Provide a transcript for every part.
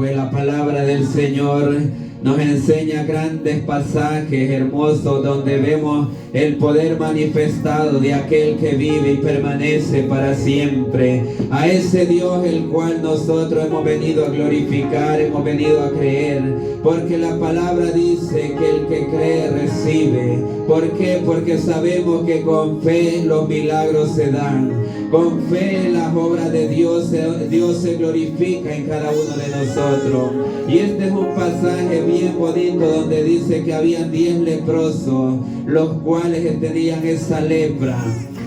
pues la palabra del Señor nos enseña grandes pasajes hermosos donde vemos el poder manifestado de aquel que vive y permanece para siempre. A ese Dios el cual nosotros hemos venido a glorificar, hemos venido a creer, porque la palabra dice que el que cree recibe. ¿Por qué? Porque sabemos que con fe los milagros se dan. Con fe las obras de Dios se glorifica en cada uno de nosotros. Y este es un pasaje bien bonito donde dice que habían 10 leprosos, los cuales tenían esa lepra.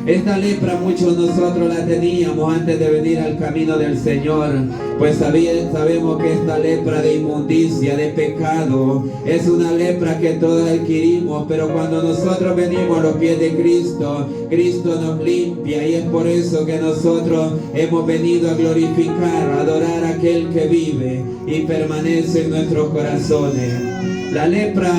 Esta lepra muchos de nosotros la teníamos antes de venir al camino del Señor, pues sabemos que esta lepra de inmundicia, de pecado, es una lepra que todos adquirimos, pero cuando nosotros venimos a los pies de Cristo, Cristo nos limpia, y es por eso que nosotros hemos venido a glorificar, a adorar a aquel que vive y permanece en nuestros corazones. La lepra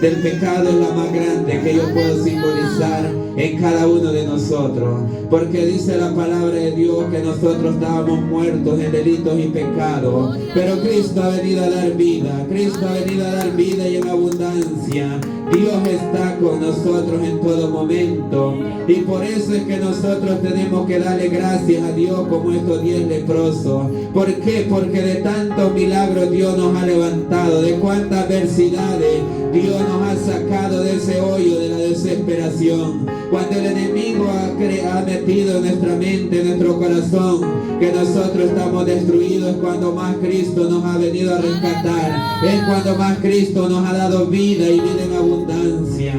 del pecado es la más grande que yo puedo simbolizar en cada uno de nosotros, porque dice la palabra de Dios que nosotros estábamos muertos en delitos y pecados, pero Cristo ha venido a dar vida, Cristo ha venido a dar vida y en abundancia. Dios está con nosotros en todo momento, y por eso es que nosotros tenemos que darle gracias a Dios como estos 10 leprosos. ¿Por qué? Porque de tantos milagros Dios nos ha levantado, de cuántas adversidades Dios nos ha sacado de ese hoyo de la desesperación. Cuando el enemigo ha metido en nuestra mente, en nuestro corazón, que nosotros estamos destruidos, es cuando más Cristo nos ha venido a rescatar, es cuando más Cristo nos ha dado vida y vida en abundancia.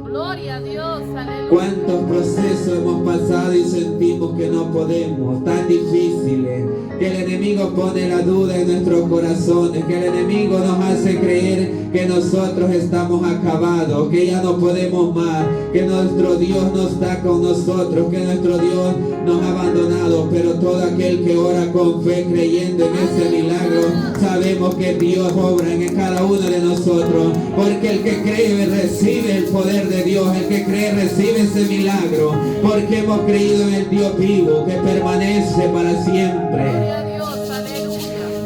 Gloria a Dios, aleluya. ¿Cuántos procesos hemos pasado y sentimos que no podemos? Tan difíciles, que el enemigo pone la duda en nuestros corazones, que el enemigo nos hace creer que nosotros estamos acabados, que ya no podemos más, que nuestro Dios no está con nosotros, que nuestro Dios nos ha abandonado. Pero todo aquel que ora con fe, creyendo en ese milagro, sabemos que Dios obra en cada uno de nosotros, porque el que cree recibe el poder de Dios, el que cree recibe ese milagro, porque hemos creído en el Dios vivo que permanece para siempre.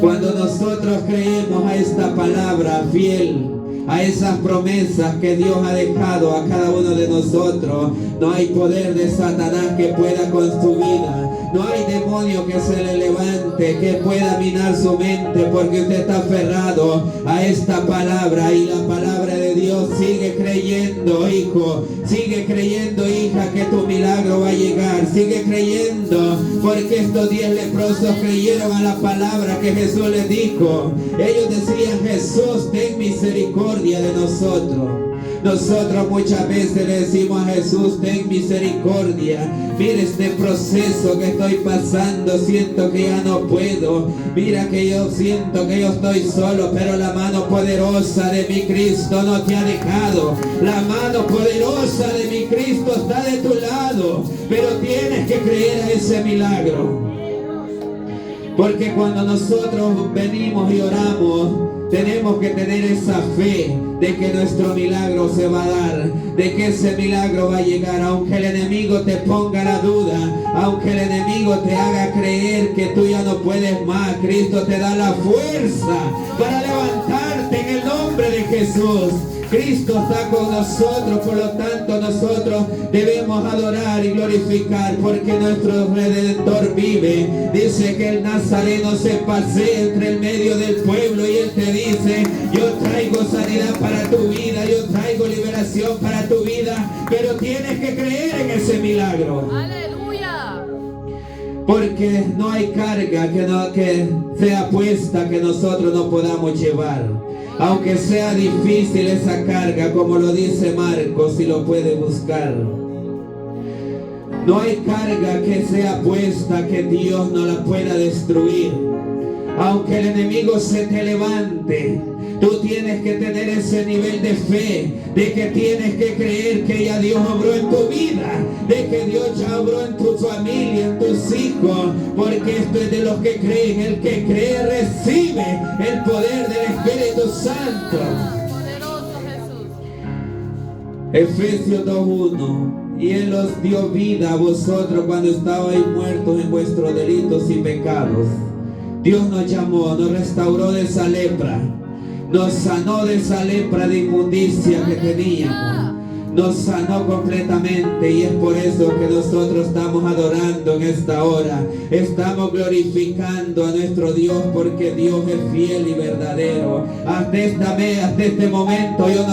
Cuando nosotros creemos a esta palabra fiel, a esas promesas que Dios ha dejado a cada uno de nosotros, no hay poder de Satanás que pueda con su vida. No hay demonio que se le levante, que pueda minar su mente, porque usted está aferrado a esta palabra, y la palabra de Dios. Sigue creyendo, hijo, sigue creyendo, hija, que tu milagro va a llegar. Sigue creyendo, porque estos 10 leprosos creyeron a la palabra que Jesús les dijo. Ellos decían: Jesús, ten misericordia de nosotros. Nosotros muchas veces le decimos a Jesús: ten misericordia. Mira este proceso que estoy pasando, siento que ya no puedo. Mira que yo siento que yo estoy solo, pero la mano poderosa de mi Cristo no te ha dejado. La mano poderosa de mi Cristo está de tu lado, pero tienes que creer a ese milagro. Porque cuando nosotros venimos y oramos, tenemos que tener esa fe de que nuestro milagro se va a dar, de que ese milagro va a llegar, aunque el enemigo te ponga la duda, aunque el enemigo te haga creer que tú ya no puedes más. Cristo te da la fuerza para levantarte en el nombre de Jesús. Cristo está con nosotros, por lo tanto nosotros debemos adorar y glorificar, porque nuestro Redentor vive. Dice que el Nazareno se pasea entre el medio del pueblo, y Él te dice: yo traigo sanidad para tu vida, yo traigo liberación para tu vida, pero tienes que creer en ese milagro. Aleluya. Porque no hay carga que sea puesta que nosotros no podamos llevar. Aunque sea difícil esa carga, como lo dice Marcos, si lo puede buscar. No hay carga que sea puesta que Dios no la pueda destruir. Aunque el enemigo se te levante, tú tienes que tener ese nivel de fe, de que tienes que creer que ya Dios obró en tu vida, de que Dios ya obró en tu familia, en tus hijos, porque esto es de los que creen. El que cree recibe el poder del Espíritu Santo. Poderoso Jesús. Efesios 2:1: y Él os dio vida a vosotros cuando estabais muertos en vuestros delitos y pecados, Dios nos llamó, nos restauró de esa lepra, nos sanó de esa lepra de inmundicia que teníamos. Nos sanó completamente, y es por eso que nosotros estamos adorando en esta hora. Estamos glorificando a nuestro Dios, porque Dios es fiel y verdadero. Hasta este momento yo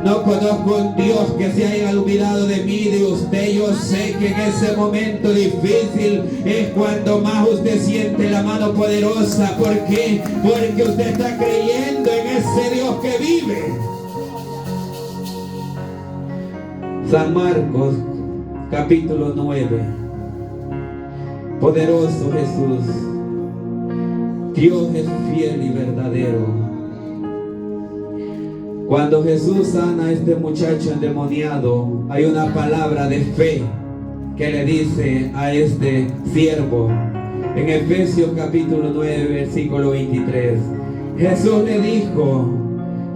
no conozco un Dios que se haya olvidado de mí, de usted. Yo sé que en ese momento difícil es cuando más usted siente la mano poderosa. ¿Por qué? Porque usted está creyendo en ese Dios que vive. San Marcos, capítulo 9. Poderoso Jesús. Dios es fiel y verdadero. Cuando Jesús sana a este muchacho endemoniado, hay una palabra de fe que le dice a este siervo. En Efesios capítulo 9, versículo 23. Jesús le dijo: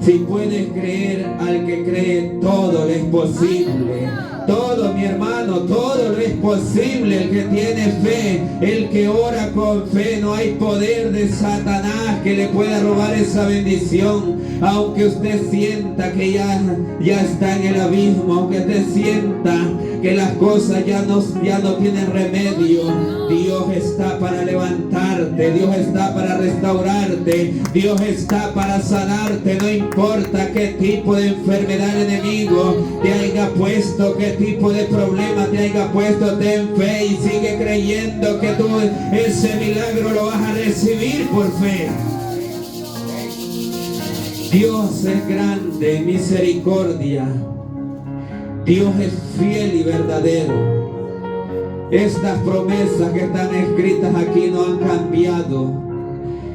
si puedes creer, al que cree todo le es posible. Todo, mi hermano, todo lo es posible. El que tiene fe, el que ora con fe, no hay poder de Satanás que le pueda robar esa bendición. Aunque usted sienta que ya está en el abismo, aunque usted sienta que las cosas ya no tienen remedio, Dios está para levantarte, Dios está para restaurarte, Dios está para sanarte. No importa qué tipo de enfermedad el enemigo te haya puesto, qué tipo de problema te haya puesto, ten fe y sigue creyendo que tú ese milagro lo vas a recibir por fe. Dios es grande, misericordia. Dios es fiel y verdadero. Estas promesas que están escritas aquí no han cambiado.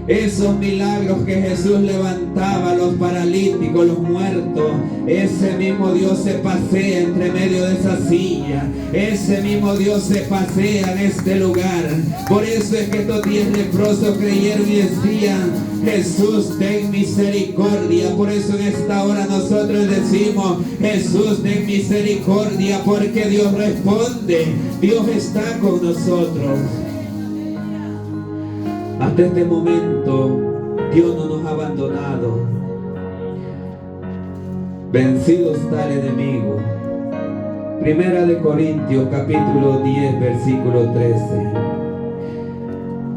Esos milagros que Jesús levantaba a los paralíticos, los muertos, ese mismo Dios se pasea entre medio de esa silla. Ese mismo Dios se pasea en este lugar. Por eso es que estos 10 leprosos creyeron y decían: Jesús, ten misericordia. Por eso en esta hora nosotros decimos: Jesús, ten misericordia, porque Dios responde. Dios está con nosotros. Hasta este momento Dios no nos ha abandonado. Vencido está el enemigo. Primera de Corintios capítulo 10 versículo 13.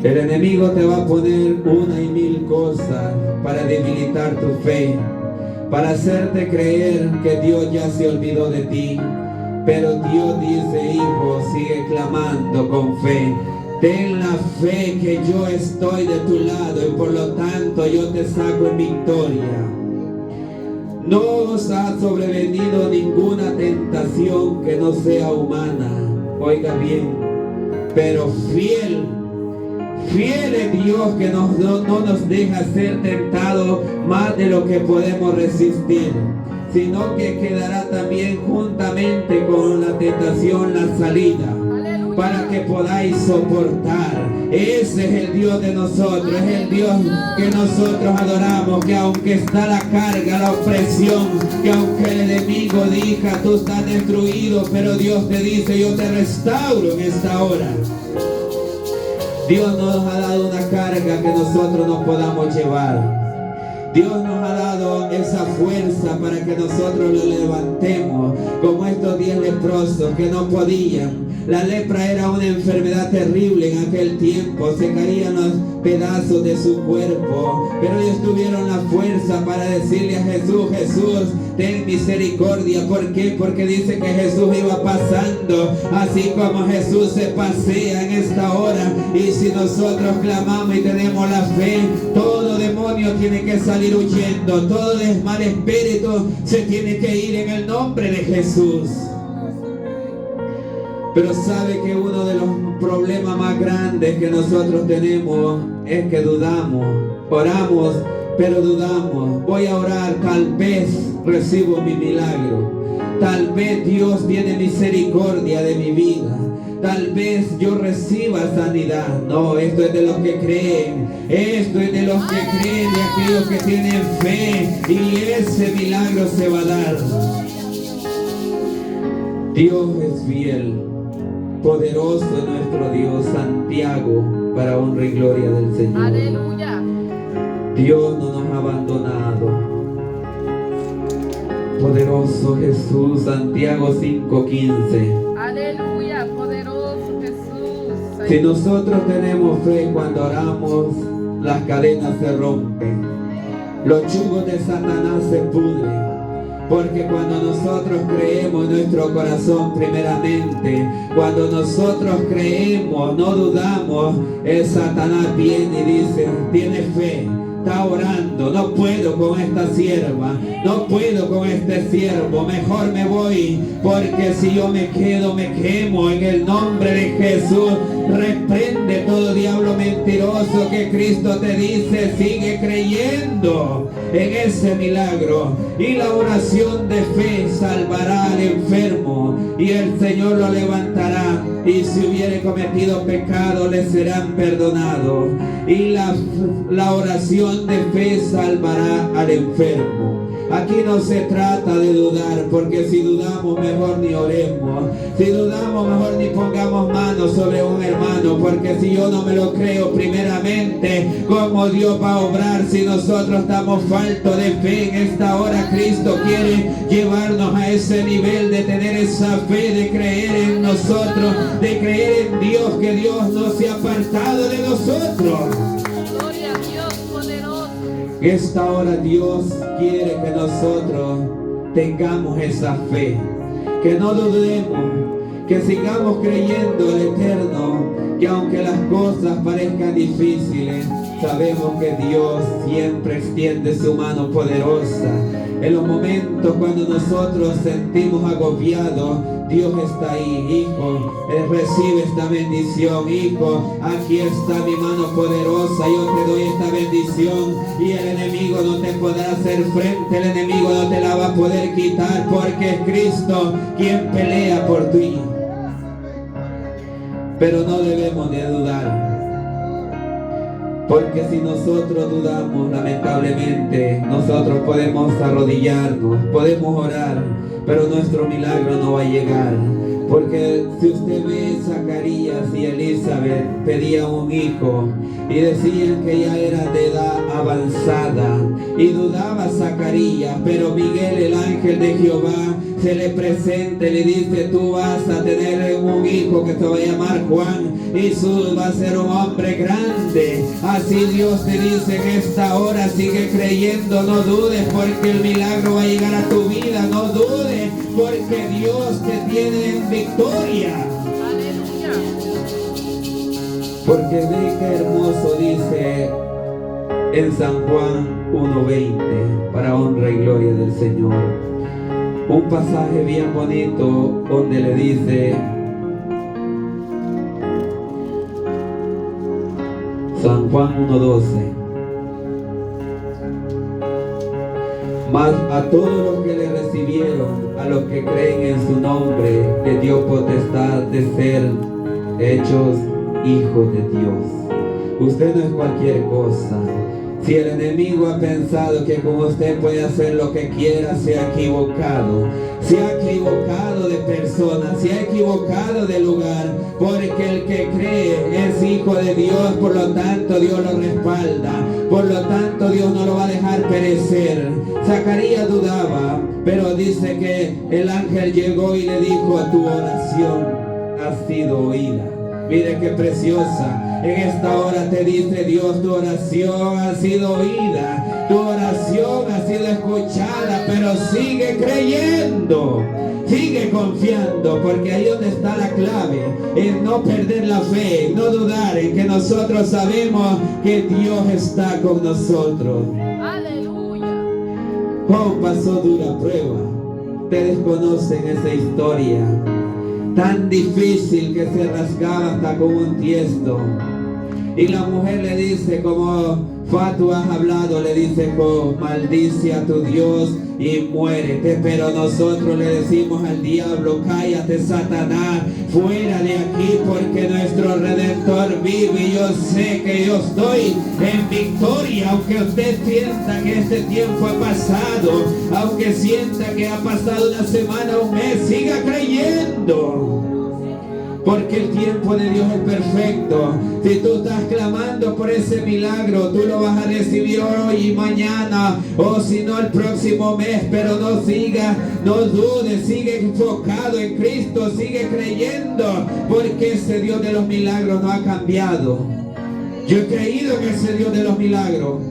El enemigo te va a poner una y mil cosas para debilitar tu fe, para hacerte creer que Dios ya se olvidó de ti. Pero Dios dice: hijo, sigue clamando con fe. Ten la fe que yo estoy de tu lado y por lo tanto yo te saco en victoria. No os ha sobrevenido ninguna tentación que no sea humana. Oiga bien, pero fiel es Dios, que no nos deja ser tentados más de lo que podemos resistir, sino que quedará también juntamente con la tentación la salida, para que podáis soportar. Ese es el Dios de nosotros, es el Dios que nosotros adoramos, que aunque está la carga, la opresión, que aunque el enemigo diga: tú estás destruido, pero Dios te dice: yo te restauro en esta hora. Dios nos ha dado una carga que nosotros no podamos llevar. Dios nos ha dado esa fuerza para que nosotros lo levantemos, como estos 10 leprosos que no podían. La lepra era una enfermedad terrible en aquel tiempo, se caían los pedazos de su cuerpo, pero ellos tuvieron la fuerza para decirle a Jesús: Jesús, ten misericordia. ¿Por qué? Porque dice que Jesús iba pasando, así como Jesús se pasea en esta hora. Y si nosotros clamamos y tenemos la fe, todo demonio tiene que salir huyendo, todo mal espíritu se tiene que ir en el nombre de Jesús. Pero sabe que uno de los problemas más grandes que nosotros tenemos es que dudamos. Oramos, pero dudamos. Voy a orar, tal vez recibo mi milagro. Tal vez Dios tiene misericordia de mi vida. Tal vez yo reciba sanidad. No, esto es de los que creen. Esto es de los que creen, de aquellos que tienen fe. Y ese milagro se va a dar. Dios es fiel. Poderoso nuestro Dios. Santiago para honra y gloria del Señor. Aleluya. Dios no nos ha abandonado. Poderoso Jesús, Santiago 5:15. Aleluya, poderoso Jesús. Si nosotros tenemos fe cuando oramos, las cadenas se rompen, los yugos de Satanás se pudren. Porque cuando nosotros creemos en nuestro corazón primeramente, cuando nosotros creemos, no dudamos, el Satanás viene y dice, tiene fe, está orando, no puedo con esta sierva, no puedo con este siervo, mejor me voy, porque si yo me quedo me quemo. En el nombre de Jesús, reprende todo diablo mentiroso que Cristo te dice, sigue creyendo en ese milagro, y la oración de fe salvará al enfermo y el Señor lo levantará, y si hubiere cometido pecado le serán perdonados, y la oración de fe salvará al enfermo. Aquí no se trata de dudar, porque si dudamos mejor ni oremos, si dudamos mejor ni pongamos manos sobre un hermano, porque si yo no me lo creo primeramente, ¿cómo Dios va a obrar si nosotros estamos faltos de fe? En esta hora Cristo quiere llevarnos a ese nivel de tener esa fe, de creer en nosotros, de creer en Dios, que Dios no se ha apartado de nosotros. Gloria a Dios, poderoso. Esta hora Dios quiere que nosotros tengamos esa fe, que no dudemos, que sigamos creyendo el Eterno, que aunque las cosas parezcan difíciles, sabemos que Dios siempre extiende su mano poderosa. En los momentos cuando nosotros sentimos agobiados, Dios está ahí. Hijo, recibe esta bendición. Hijo, aquí está mi mano poderosa, yo te doy esta bendición, y el enemigo no te podrá hacer frente, el enemigo no te la va a poder quitar, porque es Cristo quien pelea por ti. Pero no debemos de dudar, porque si nosotros dudamos, lamentablemente, nosotros podemos arrodillarnos, podemos orar, pero nuestro milagro no va a llegar. Porque si usted ve, Zacarías y Elizabeth pedían un hijo y decían que ya era de edad avanzada, y dudaba Zacarías, pero Miguel, el ángel de Jehová, se le presenta y le dice, tú vas a tener un hijo que se va a llamar Juan, y va a ser un hombre grande. Así Dios te dice en esta hora, sigue creyendo, no dudes, porque el milagro va a llegar a tu vida. No dudes, porque Dios te tiene en victoria. Aleluya. Porque ve qué hermoso dice en San Juan 1:20, para honra y gloria del Señor. Un pasaje bien bonito donde le dice, San Juan 1:12, mas a todos los que le recibieron, a los que creen en su nombre, le dio potestad de ser hechos hijos de Dios. Usted no es cualquier cosa. Si el enemigo ha pensado que con usted puede hacer lo que quiera, se ha equivocado. Se ha equivocado de persona, se ha equivocado de lugar, porque el que cree es hijo de Dios, por lo tanto Dios lo respalda, por lo tanto Dios no lo va a dejar perecer. Zacarías dudaba, pero dice que el ángel llegó y le dijo, tu oración ha sido oída. Mire qué preciosa. En esta hora te dice Dios, tu oración ha sido oída, tu oración ha sido escuchada, pero sigue creyendo, sigue confiando, porque ahí donde está la clave, en no perder la fe, en no dudar, en que nosotros sabemos que Dios está con nosotros. Aleluya. Job pasó dura prueba. Ustedes conocen esa historia tan difícil que se rasgaba hasta con un tiesto. Y la mujer le dice, como tú has hablado, le dice Job, maldice a tu Dios y muérete. Pero nosotros le decimos al diablo, cállate Satanás, fuera de aquí, porque nuestro Redentor vive, y yo sé que yo estoy en victoria. Aunque usted sienta que este tiempo ha pasado, aunque sienta que ha pasado una semana, un mes, siga creyendo. porque el tiempo de Dios es perfecto. Si tú estás clamando por ese milagro, tú lo vas a recibir hoy y mañana, o si no el próximo mes. Pero no sigas, no dudes, sigue enfocado en Cristo, sigue creyendo, porque ese Dios de los milagros no ha cambiado. Yo he creído en ese Dios de los milagros.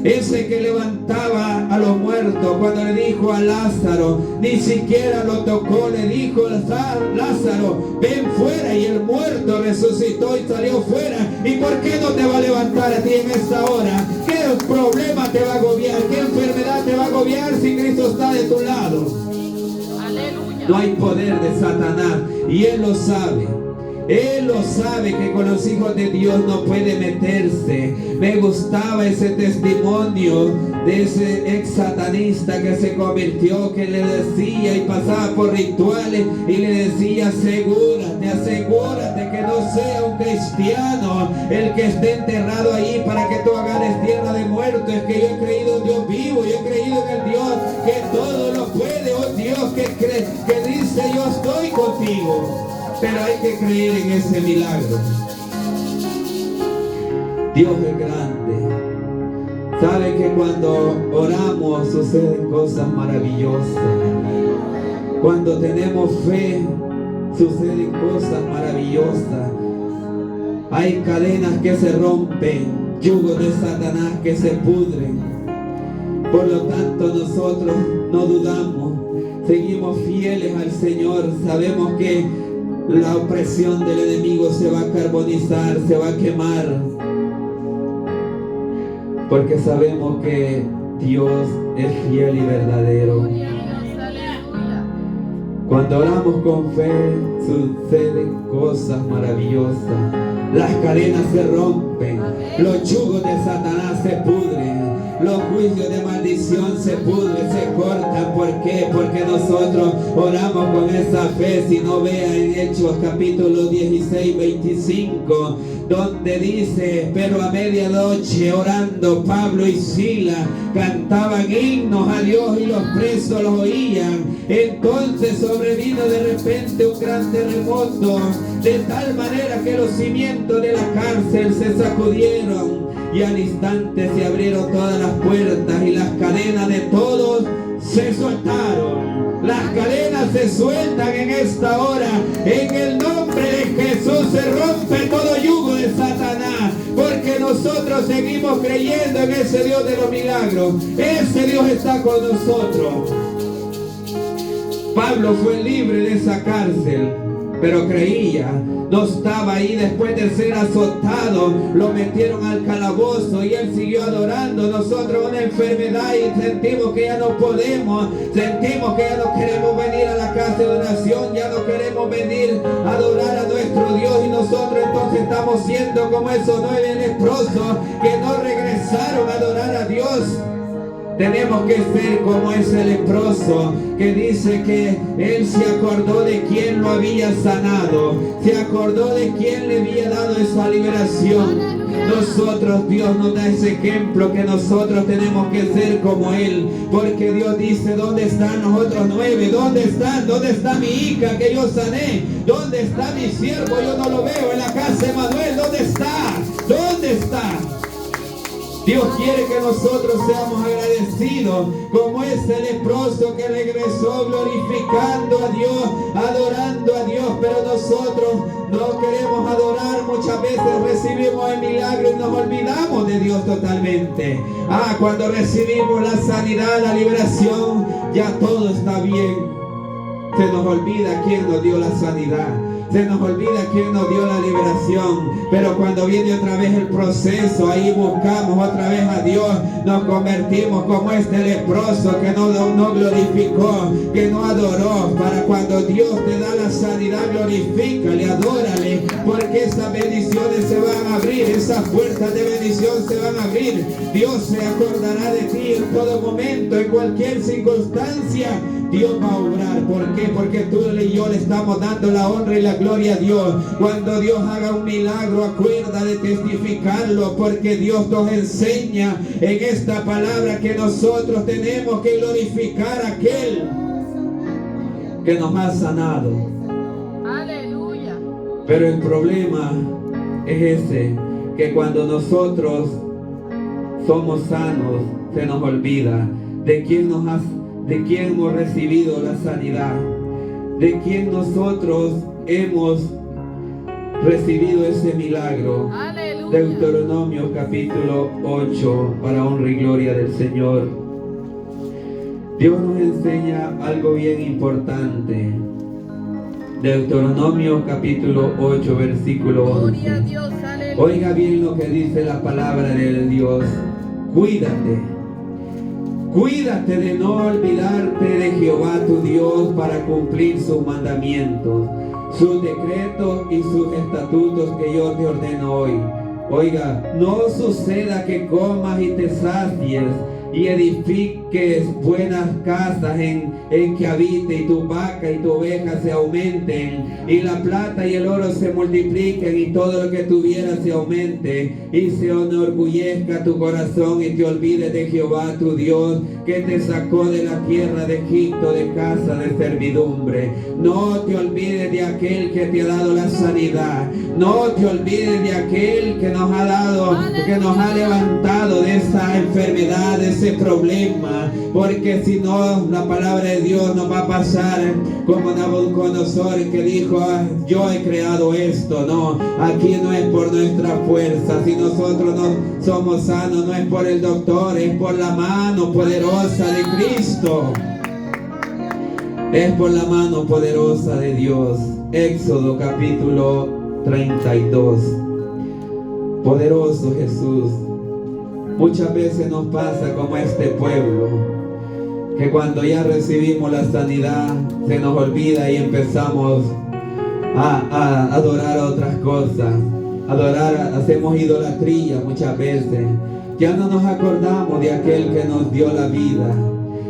Ese que levantaba a los muertos, cuando le dijo a Lázaro, ni siquiera lo tocó, le dijo Lázaro, ven fuera, y el muerto resucitó y salió fuera. ¿Y por qué no te va a levantar a ti en esta hora? ¿Qué problema te va a agobiar? ¿Qué enfermedad te va a agobiar si Cristo está de tu lado? Aleluya. No hay poder de Satanás, y Él lo sabe. Él lo sabe, que con los hijos de Dios no puede meterse. Me gustaba ese testimonio de ese ex satanista que se convirtió, que le decía y pasaba por rituales y le decía, asegúrate que no sea un cristiano el que esté enterrado ahí para que tú agarres tierra de muerto. Es que yo he creído en Dios vivo, yo he creído en el Dios que todo lo puede, oh Dios que dice, yo estoy contigo. Pero hay que creer en ese milagro. Dios es grande. Sabe que cuando oramos suceden cosas maravillosas. Cuando tenemos fe suceden cosas maravillosas. Hay cadenas que se rompen, yugos de Satanás que se pudren. Por lo tanto, nosotros no dudamos, seguimos fieles al Señor. Sabemos que la opresión del enemigo se va a carbonizar, se va a quemar, porque sabemos que Dios es fiel y verdadero. Cuando oramos con fe suceden cosas maravillosas. Las cadenas se rompen, los yugos de Satanás se pudren, los juicios de maldición se pudren, se cortan. ¿Por qué? Porque nosotros oramos con esa fe. Si no, vea en Hechos capítulo 16, 25, donde dice, pero a medianoche orando Pablo y Silas cantaban himnos a Dios y los presos los oían. Entonces sobrevino de repente un gran terremoto, de tal manera que los cimientos de la cárcel se sacudieron, y al instante se abrieron todas las puertas y las cadenas de todos se soltaron. Las cadenas se sueltan en esta hora. En el nombre de Jesús se rompe todo yugo de Satanás, porque nosotros seguimos creyendo en ese Dios de los milagros. Ese Dios está con nosotros. Pablo fue libre de esa cárcel, pero creía. No estaba ahí. Después de ser azotado, lo metieron al calabozo y él siguió adorando. Nosotros una enfermedad y sentimos que ya no podemos, sentimos que ya no queremos venir a la casa de oración, ya no queremos venir a adorar a nuestro Dios, y nosotros entonces estamos siendo como esos 9 leprosos que no regresaron a adorar a Dios. Tenemos que ser como ese leproso que dice que él se acordó de quien lo había sanado, se acordó de quien le había dado esa liberación. Nosotros, Dios nos da ese ejemplo, que nosotros tenemos que ser como Él, porque Dios dice, ¿dónde están los otros 9? ¿Dónde están? ¿Dónde está mi hija que yo sané? ¿Dónde está mi siervo? Yo no lo veo en la casa de Manuel. ¿Dónde está? ¿Dónde está? Dios quiere que nosotros seamos agradecidos como ese leproso que regresó glorificando a Dios, adorando a Dios. Pero nosotros no queremos adorar. Muchas veces recibimos el milagro y nos olvidamos de Dios totalmente. Cuando recibimos la sanidad, la liberación, ya todo está bien. Se nos olvida quién nos dio la sanidad. Se nos olvida quién nos dio la liberación. Pero cuando viene otra vez el proceso, ahí buscamos otra vez a Dios. Nos convertimos como este leproso que no glorificó, que no adoró. Para cuando Dios te da la sanidad, glorifícale, adórale, porque esas bendiciones se van a abrir, esas puertas de bendición se van a abrir. Dios se acordará de ti en todo momento, en cualquier circunstancia. Dios va a obrar. ¿Por qué? Porque tú y yo le estamos dando la honra y la gloria a Dios. Cuando Dios haga un milagro, acuerda de testificarlo, porque Dios nos enseña en esta palabra que nosotros tenemos que glorificar a aquel que nos ha sanado. Aleluya. Pero el problema es ese, que cuando nosotros somos sanos, se nos olvida de quién hemos recibido la sanidad, de quién nosotros hemos recibido ese milagro. Aleluya. Deuteronomio capítulo 8, para honra y gloria del Señor. Dios nos enseña algo bien importante. Deuteronomio capítulo 8, versículo 11. Gloria a Dios, aleluya. Oiga bien lo que dice la palabra de Dios. Cuídate de no olvidarte de Jehová tu Dios para cumplir sus mandamientos, sus decretos y sus estatutos que yo te ordeno hoy. Oiga, no suceda que comas y te sacies y edifiques buenas casas en que habite, y tu vaca y tu oveja se aumenten, y la plata y el oro se multipliquen, y todo lo que tuvieras se aumente, y se enorgullezca tu corazón, y te olvides de Jehová tu Dios, que te sacó de la tierra de Egipto, de casa de servidumbre. No te olvides de aquel que te ha dado la sanidad. No te olvides de aquel que nos ha dado, que nos ha levantado de esa enfermedad, de ese problema, porque si no, la palabra de Dios nos va a pasar como Nabucodonosor, que dijo: yo he creado esto. No, aquí no es por nuestra fuerza. Si nosotros no somos sanos, no es por el doctor, es por la mano poderosa de Cristo. Es por la mano poderosa de Dios. Éxodo capítulo 32. Poderoso Jesús. Muchas veces nos pasa como este pueblo, que cuando ya recibimos la sanidad se nos olvida y empezamos a adorar otras cosas. Hacemos idolatría muchas veces. Ya no nos acordamos de aquel que nos dio la vida.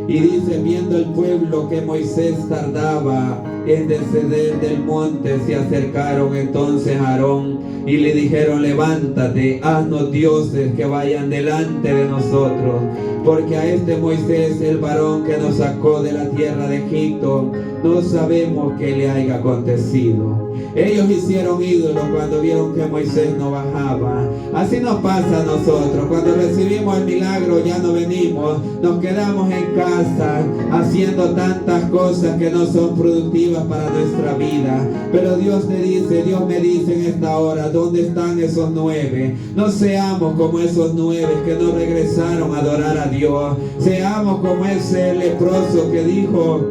Y dice: viendo el pueblo que Moisés tardaba en descender del monte, se acercaron entonces a Aarón y le dijeron: levántate, haznos dioses que vayan delante de nosotros, porque a este Moisés, el varón que nos sacó de la tierra de Egipto, no sabemos qué le haya acontecido. Ellos hicieron ídolos cuando vieron que Moisés no bajaba. Así nos pasa a nosotros. Cuando recibimos el milagro ya no venimos, nos quedamos en casa haciendo tantas cosas que no son productivas para nuestra vida. Pero Dios me dice en esta hora: ¿dónde están esos 9? No seamos como esos 9 que no regresaron a adorar a Dios. Seamos como ese leproso que dijo,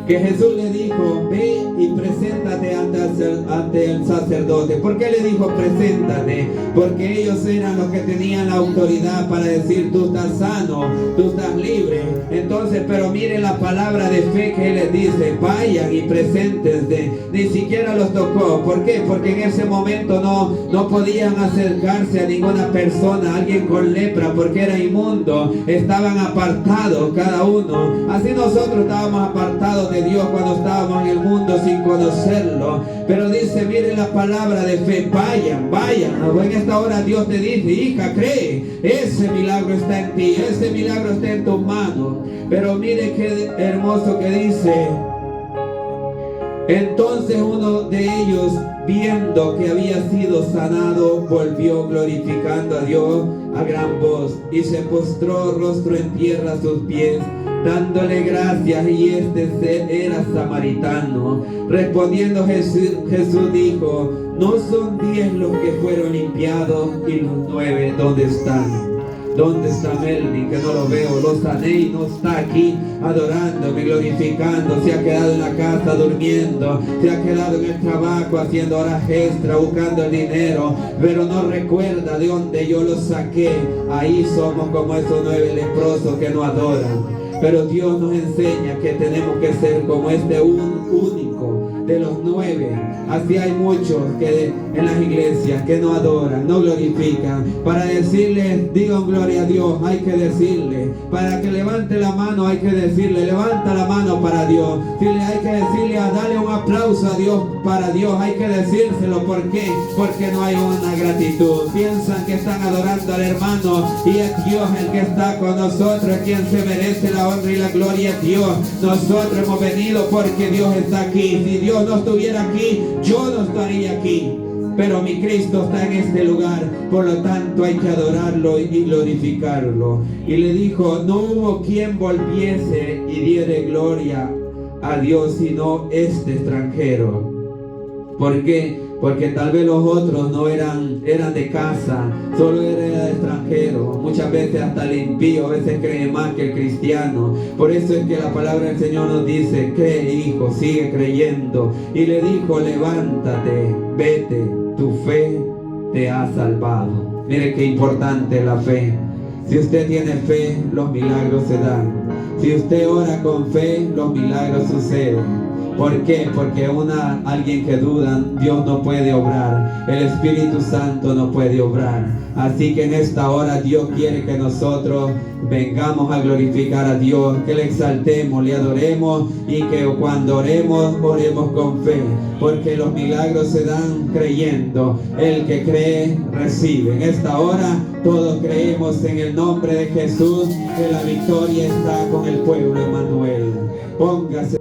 que Jesús le dijo: ve y preséntate ante el sacerdote. ¿Por qué le dijo preséntate? Porque ellos eran los que tenían la autoridad para decir: tú estás sano, tú estás libre. Entonces, pero mire la palabra de fe que Él les dice: vayan y preséntense. Ni siquiera los tocó. ¿Por qué? Porque en ese momento no podían acercarse a ninguna persona, alguien con lepra, porque era inmundo. Estaban apartados cada uno. Así nosotros estábamos apartados de Dios cuando estábamos en el mundo sin conocerlo. Pero dice: mire la palabra de fe, vayan. En esta hora Dios te dice: hija, cree, ese milagro está en ti, ese milagro está en tus manos. Pero mire qué hermoso que dice: entonces uno de ellos, viendo que había sido sanado, volvió glorificando a Dios a gran voz, y se postró rostro en tierra a sus pies, dándole gracias. Y este era samaritano. Respondiendo Jesús dijo: ¿no son 10 los que fueron limpiados? Y los 9, ¿dónde están? ¿Dónde está Melvin? Que no lo veo. Lo sané y no está aquí adorándome, glorificando. Se ha quedado en la casa durmiendo, se ha quedado en el trabajo haciendo horas extra, buscando el dinero, pero no recuerda de dónde yo lo saqué. Ahí somos como esos 9 leprosos que no adoran. Pero Dios nos enseña que tenemos que ser como este único de los 9. Así hay muchos que en las iglesias que no adoran, no glorifican. Para decirle, digan gloria a Dios, hay que decirle. Para que levante la mano hay que decirle, levanta la mano para Dios. Si hay que decirle, dale un aplauso a Dios, para Dios, hay que decírselo. ¿Por qué? Porque no hay una gratitud. Piensan que están adorando al hermano, y es Dios el que está con nosotros, quien se merece la honra y la gloria. Dios, nosotros hemos venido porque Dios está aquí. Si Dios Cristo no estuviera aquí, yo no estaría aquí. Pero mi Cristo está en este lugar, por lo tanto hay que adorarlo y glorificarlo. Y le dijo, no hubo quien volviese y diere gloria a Dios sino este extranjero. ¿Por qué? Porque tal vez los otros no eran de casa, solo era de extranjero. Muchas veces hasta el impío a veces cree más que el cristiano. Por eso es que la palabra del Señor nos dice, cree hijo, sigue creyendo. Y le dijo, levántate, vete, tu fe te ha salvado. Mire qué importante es la fe. Si usted tiene fe, los milagros se dan. Si usted ora con fe, los milagros suceden. ¿Por qué? Porque alguien que duda, Dios no puede obrar. El Espíritu Santo no puede obrar. Así que en esta hora Dios quiere que nosotros vengamos a glorificar a Dios, que le exaltemos, le adoremos y que cuando oremos con fe. Porque los milagros se dan creyendo. El que cree, recibe. En esta hora todos creemos en el nombre de Jesús que la victoria está con el pueblo, Emmanuel. Póngase.